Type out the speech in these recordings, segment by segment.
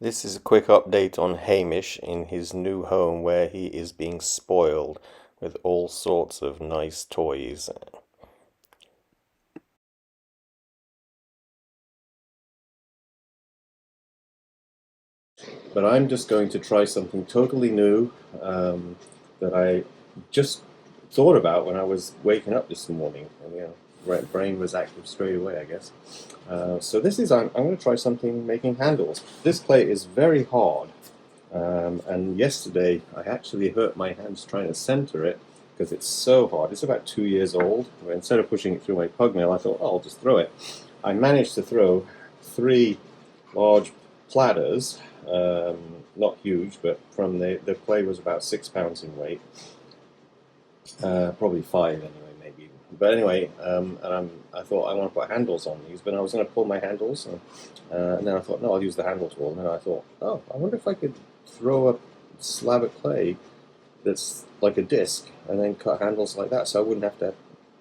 This is a quick update on Hamish in his new home where he is being spoiled with all sorts of nice toys. But I'm just going to try something totally new that I just thought about when I was waking up this morning. And, brain was active straight away, I guess. So this is, I'm going to try something making handles. This clay is very hard. And yesterday I actually hurt my hands trying to center it because it's so hard. It's about 2 years old. Instead of pushing it through my pug nail, I thought, oh, I'll just throw it. I managed to throw 3 large platters, not huge, but from the clay was about 6 pounds in weight, probably 5 anyway, maybe. But anyway, I thought I want to put handles on these, but I was going to pull my handles, and then I thought, no, I'll use the handle tool. And then I thought, oh, I wonder if I could throw a slab of clay that's like a disc, and then cut handles like that, so I wouldn't have to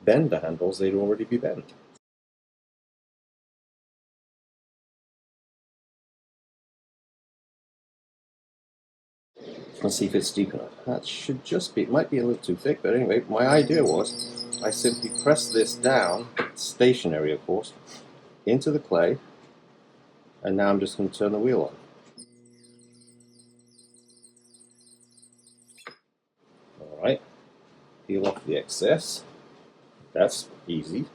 bend the handles; they'd already be bent. Let's see if it's deep enough. That should just be, it might be a little too thick, but anyway, my idea was I simply press this down, stationary of course, into the clay, and now I'm just going to turn the wheel on. Alright, peel off the excess. That's easy.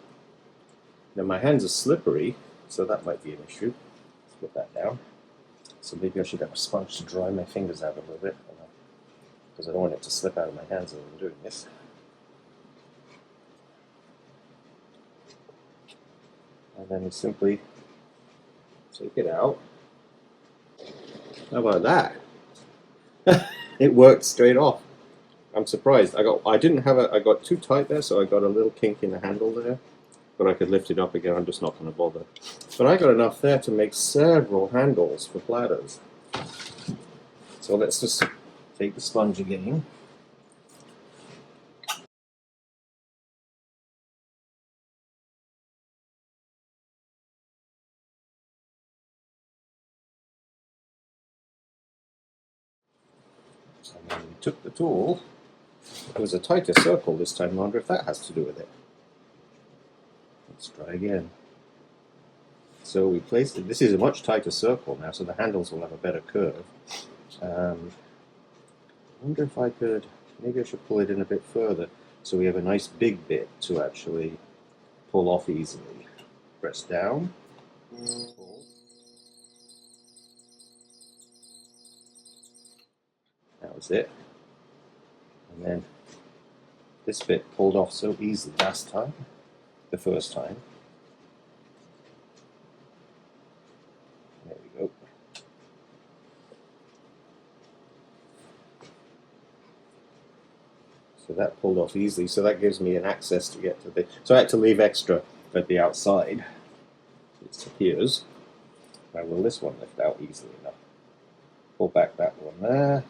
Now my hands are slippery, so that might be an issue. Let's put that down. So maybe I should have a sponge to dry my fingers out a little bit, because I don't want it to slip out of my hands as I'm doing this. And then you simply take it out. How about that? It worked straight off. I'm surprised. I got too tight there, so I got a little kink in the handle there. But I could lift it up again. I'm just not going to bother. But I got enough there to make several handles for platters. So let's just take the sponge again. And then we took the tool. It was a tighter circle this time. I wonder if that has to do with it. Let's try again. So we placed it. This is a much tighter circle now, so the handles will have a better curve. I wonder if I could, maybe I should pull it in a bit further so we have a nice big bit to actually pull off easily. Press down, pull. That was it. And then this bit pulled off so easily last time, the first time. There we go. So that pulled off easily, so that gives me an access to get to the... So I had to leave extra at the outside. It appears. Now will this one lift out easily enough? Pull back that one there,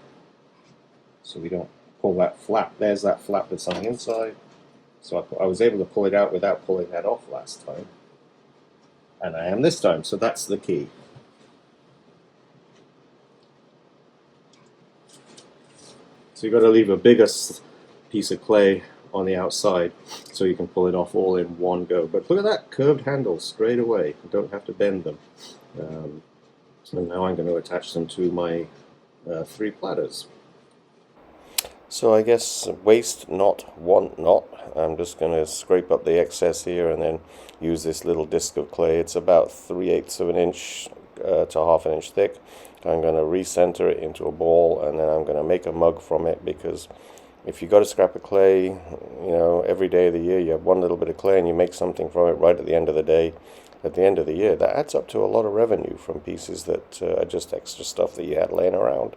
so we don't pull that flap. There's that flap that's on the inside. So I was able to pull it out without pulling that off last time. And I am this time, so that's the key. So you've got to leave a bigger piece of clay on the outside so you can pull it off all in one go. But look at that, curved handle straight away. You don't have to bend them. And now I'm going to attach them to my 3 platters. So I guess waste not, want not. I'm just going to scrape up the excess here and then use this little disc of clay. It's about 3/8 of an inch to 1/2 inch thick. I'm going to recenter it into a ball, and then I'm going to make a mug from it, because if you got a scrap of clay, every day of the year you have one little bit of clay and you make something from it right at the end of the day. At the end of the year, that adds up to a lot of revenue from pieces that are just extra stuff that you had laying around.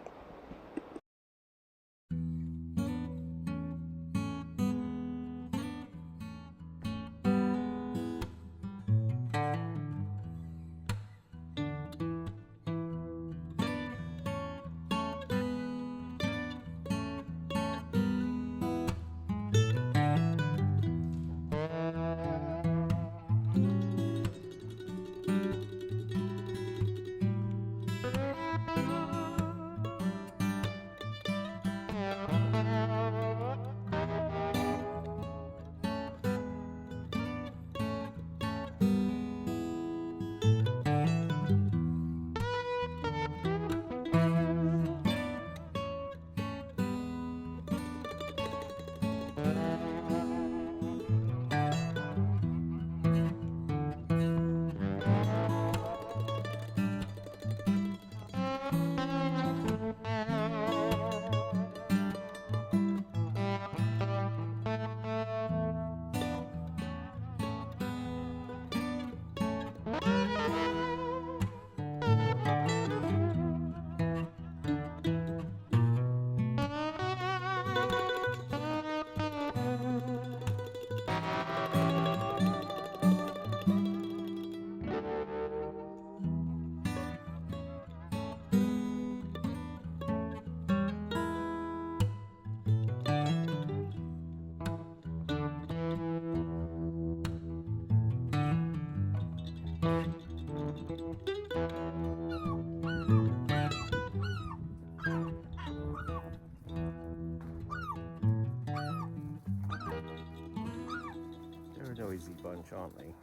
aren't they?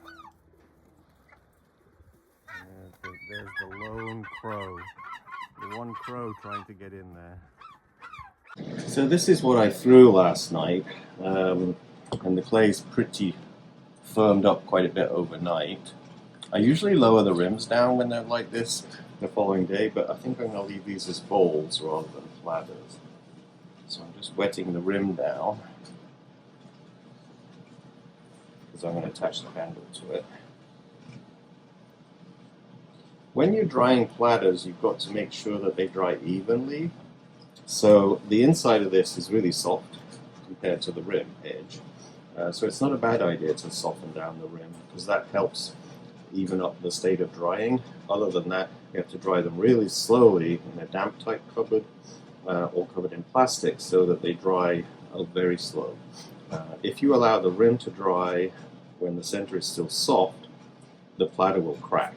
There's the lone crow. The one crow trying to get in there. So this is what I threw last night, and the clay's pretty firmed up quite a bit overnight. I usually lower the rims down when they're like this the following day, but I think I'm going to leave these as bowls rather than platters. So I'm just wetting the rim down because I'm going to attach the handle to it. When you're drying platters, you've got to make sure that they dry evenly. So the inside of this is really soft compared to the rim edge. So it's not a bad idea to soften down the rim because that helps even up the state of drying. Other than that, you have to dry them really slowly in a damp type cupboard or covered in plastic so that they dry very slow. If you allow the rim to dry when the center is still soft, the platter will crack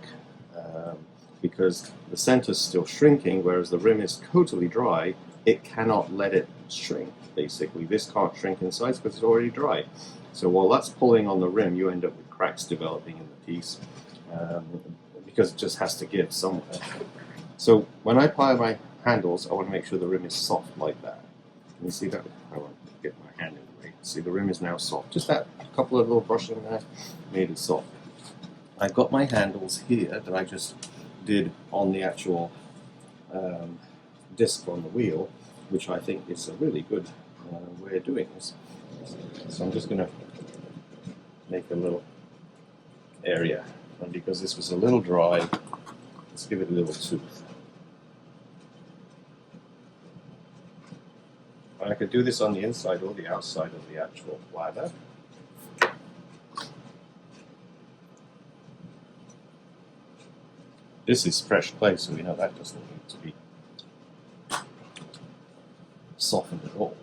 because the center is still shrinking, whereas the rim is totally dry. It cannot let it shrink, basically. This can't shrink in size because it's already dry. So while that's pulling on the rim, you end up with cracks developing in the piece because it just has to give somewhere. So when I apply my handles, I want to make sure the rim is soft like that. Can you see that? I want to get my hand in the way. See, the rim is now soft. Just that couple of little brushing there made it soft. I've got my handles here that I just did on the actual disc on the wheel, which I think is a really good way of doing this. So I'm just going to make a little area, and because this was a little dry, let's give it a little tooth. And I could do this on the inside or the outside of the actual platter. This is fresh clay, so we know that doesn't need to be softened at all.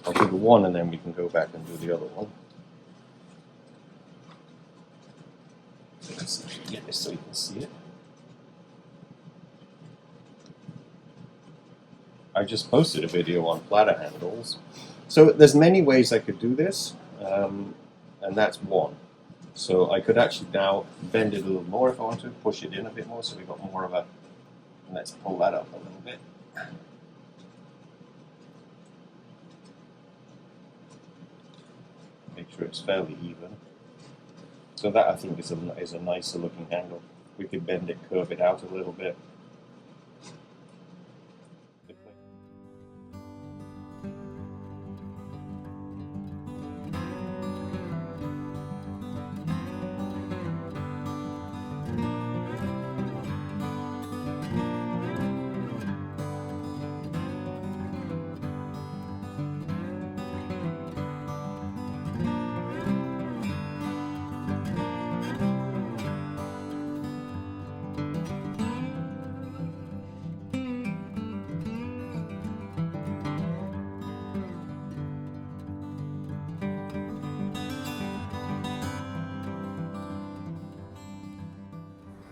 I'll do the one and then we can go back and do the other one. Let's get this so you can see it. I just posted a video on platter handles. So there's many ways I could do this, and that's one. So I could actually now bend it a little more if I want to, push it in a bit more so we've got more of a, let's pull that up a little bit. Make sure it's fairly even. So that I think is a nicer looking handle. We could bend it, curve it out a little bit.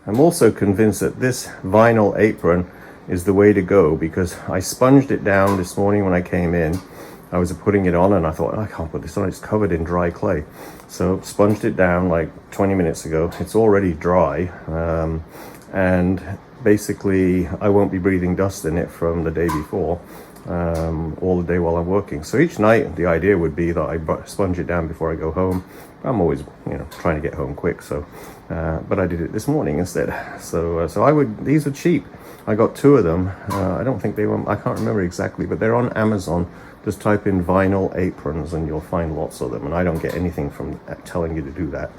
I'm also convinced that this vinyl apron is the way to go because I sponged it down this morning when I came in. I was putting it on and I thought, I can't put this on, it's covered in dry clay. So sponged it down like 20 minutes ago. It's already dry and basically I won't be breathing dust in it from the day before all the day while I'm working. So each night the idea would be that I sponge it down before I go home. I'm always, trying to get home quick, so but I did it this morning instead. So these are cheap. I got 2 of them. I don't think they were, I can't remember exactly, but they're on Amazon. Just type in vinyl aprons and you'll find lots of them, and I don't get anything from telling you to do that.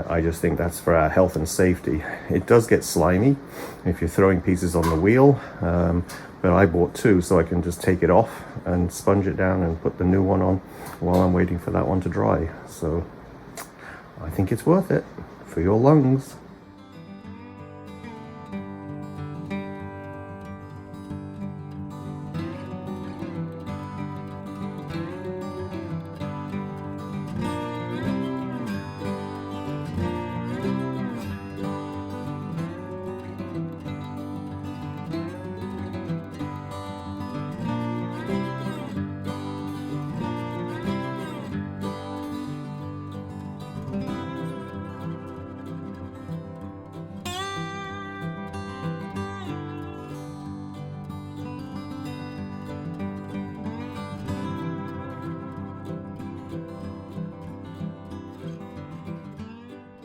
I just think that's for our health and safety. It does get slimy if you're throwing pieces on the wheel, but I bought 2 so I can just take it off and sponge it down and put the new one on while I'm waiting for that one to dry. So I think it's worth it for your lungs.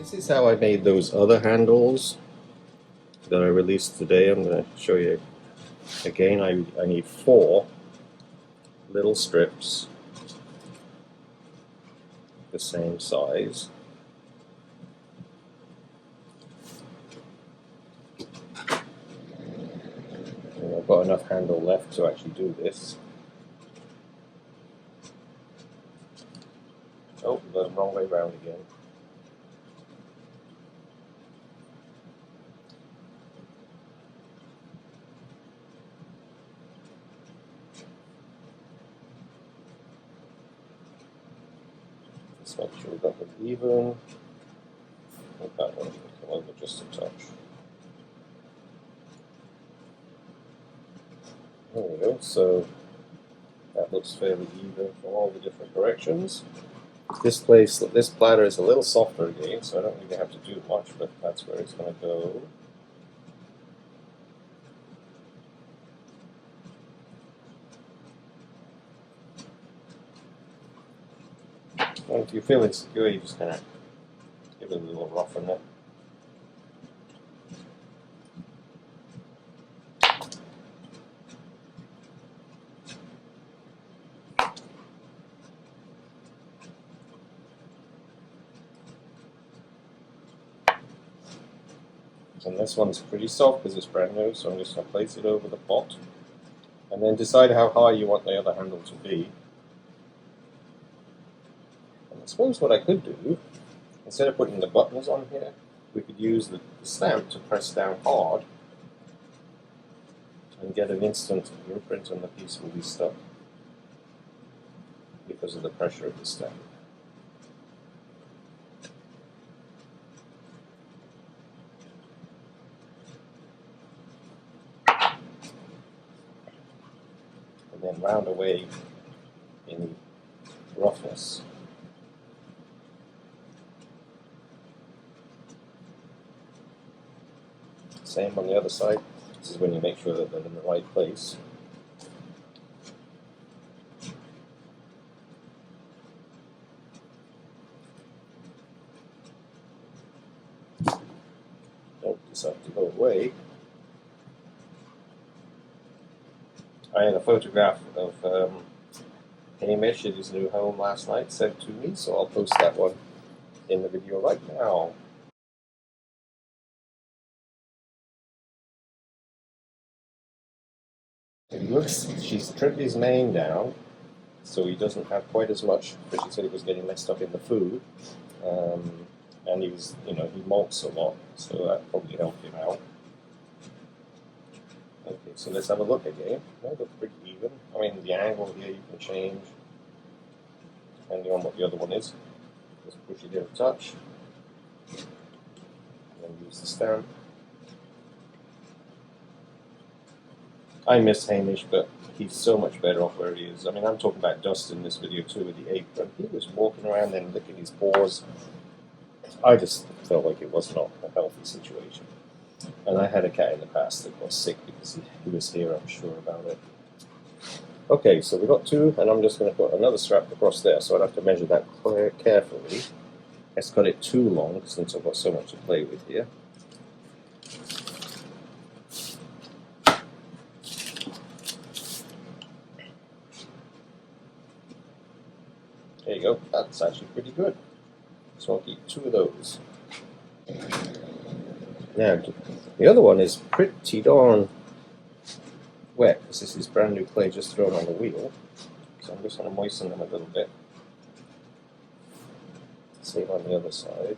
This is how I made those other handles that I released today. I'm going to show you again. I need 4 little strips the same size. And I've got enough handle left to actually do this. Oh, the wrong way round again. Just make sure we've got it even. Make that one come over just a touch. There we go. So that looks fairly even from all the different directions. This platter is a little softer again, so I don't really have to do much, but that's where it's going to go. And if you feel insecure, you just kind of give it a little rough on it. And this one's pretty soft because it's brand new, so I'm just going to place it over the pot. And then decide how high you want the other handle to be. And I suppose what I could do, instead of putting the buttons on here, we could use the stamp to press down hard and get an instant imprint, and the piece will be stuck because of the pressure of the stamp. And then round away any roughness. Same on the other side. This is when you make sure that they're in the right place. Don't decide to go away. I had a photograph of Hamish at his new home last night sent to me, so I'll post that one in the video right now. He looks, she's trimmed his mane down, so he doesn't have quite as much, because she said he was getting messed up in the food. And he was, he molts a lot, so that probably helped him out. Okay, so let's have a look again. That looks pretty even. I mean, the angle here you can change depending on what the other one is. Just push it in a touch, and then use the stamp. I miss Hamish, but he's so much better off where he is. I mean, I'm talking about Dust in this video too with the apron. He was walking around and licking his paws. I just felt like it was not a healthy situation. And I had a cat in the past that was sick because he was here, I'm sure about it. Okay, so we got 2, and I'm just going to put another strap across there, so I'd have to measure that carefully. Let's cut it too long since I've got so much to play with here. There you go, that's actually pretty good. So I'll keep 2 of those. Now, the other one is pretty darn wet, because this is brand new clay just thrown on the wheel. So I'm just going to moisten them a little bit. Same on the other side.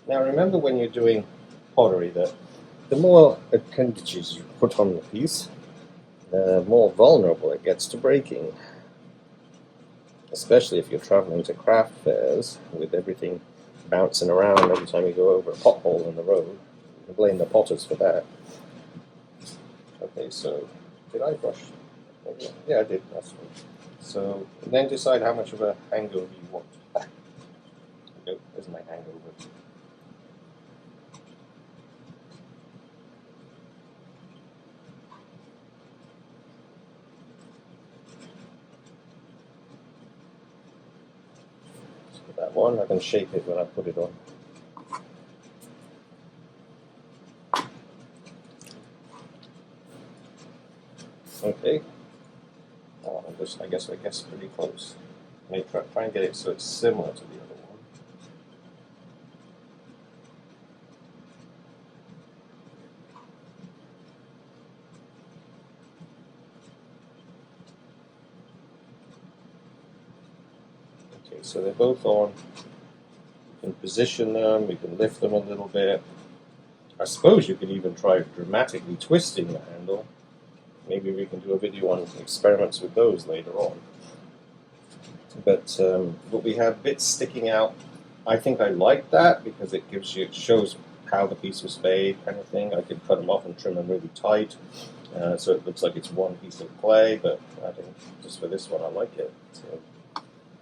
Now remember when you're doing pottery that the more appendages you put on the piece, the more vulnerable it gets to breaking. Especially if you're traveling to craft fairs with everything bouncing around every time you go over a pothole in the road. You can blame the potters for that. Okay, so did I brush? Yeah, I did. That's right. So then decide how much of a hangover you want. There we go. There's my hangover. That one, I can shape it when I put it on. Okay. Oh, I guess pretty close. May try and get it so it's similar to the other one. Okay, so they're both on. You can position them, you can lift them a little bit. I suppose you could even try dramatically twisting the handle. Maybe we can do a video on experiments with those later on. But we have bits sticking out. I think I like that because it shows how the piece was made, kind of thing. I could cut them off and trim them really tight, so it looks like it's one piece of clay. But I think just for this one, I like it. So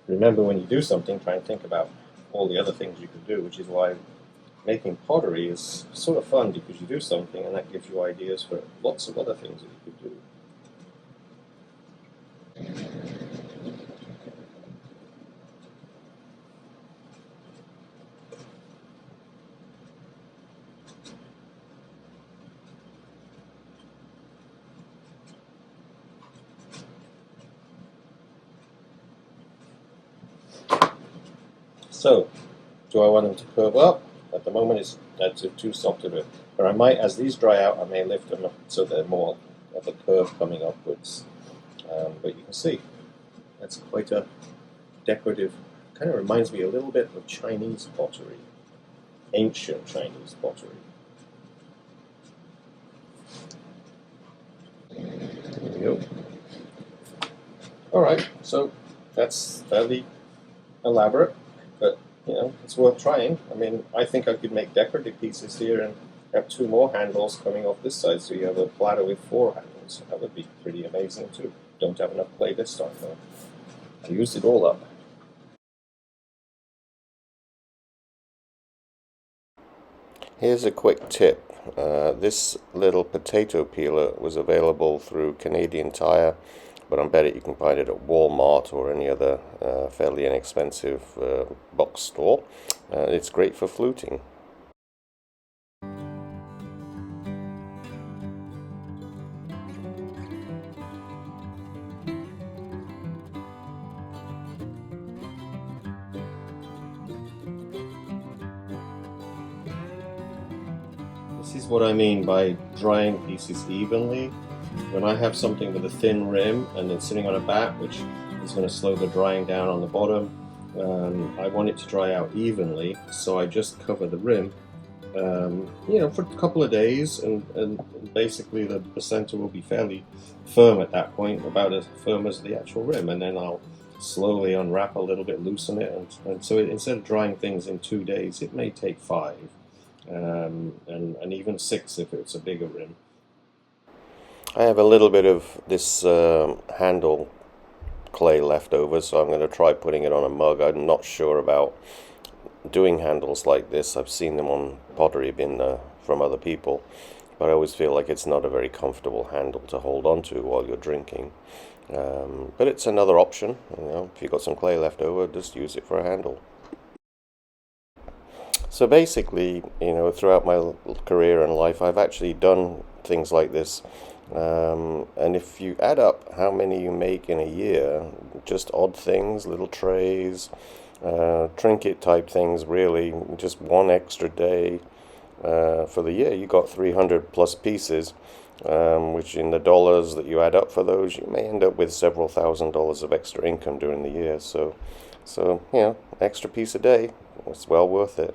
remember, when you do something, try and think about all the other things you could do, which is why making pottery is sort of fun, because you do something and that gives you ideas for lots of other things that you could do. So, do I want them to curve up? At the moment, it's too soft to do it. But I might, as these dry out, I may lift them up so they're more of a curve coming upwards. But you can see, that's quite a decorative, kind of reminds me a little bit of Chinese pottery, ancient Chinese pottery. There we go. Alright, so that's fairly elaborate, but you know, it's worth trying. I mean, I think I could make decorative pieces here and have 2 more handles coming off this side, so you have a platter with 4 handles. That would be pretty amazing too. Don't have enough clay this time though. I used it all up. Here's a quick tip. This little potato peeler was available through Canadian Tire, but I bet you can find it at Walmart or any other fairly inexpensive box store. It's great for fluting. This is what I mean by drying pieces evenly. When I have something with a thin rim and it's sitting on a bat, which is going to slow the drying down on the bottom, I want it to dry out evenly, so I just cover the rim, you know, for a couple of days, and basically the center will be fairly firm at that point, about as firm as the actual rim, and then I'll slowly unwrap a little bit, loosen it, and so instead of drying things in 2 days, it may take 5. And even 6 if it's a bigger rim. I have a little bit of this handle clay left over, so I'm going to try putting it on a mug. I'm not sure about doing handles like this. I've seen them on pottery bin from other people, but I always feel like it's not a very comfortable handle to hold on to while you're drinking. But it's another option. You know, if you've got some clay left over, just use it for a handle. So basically, you know, throughout my career and life, I've actually done things like this. And if you add up how many you make in a year, just odd things, little trays, trinket type things, really, just one extra day for the year, you got 300 plus pieces, which in the dollars that you add up for those, you may end up with several $1,000s of extra income during the year. So you know, extra piece a day, it's well worth it.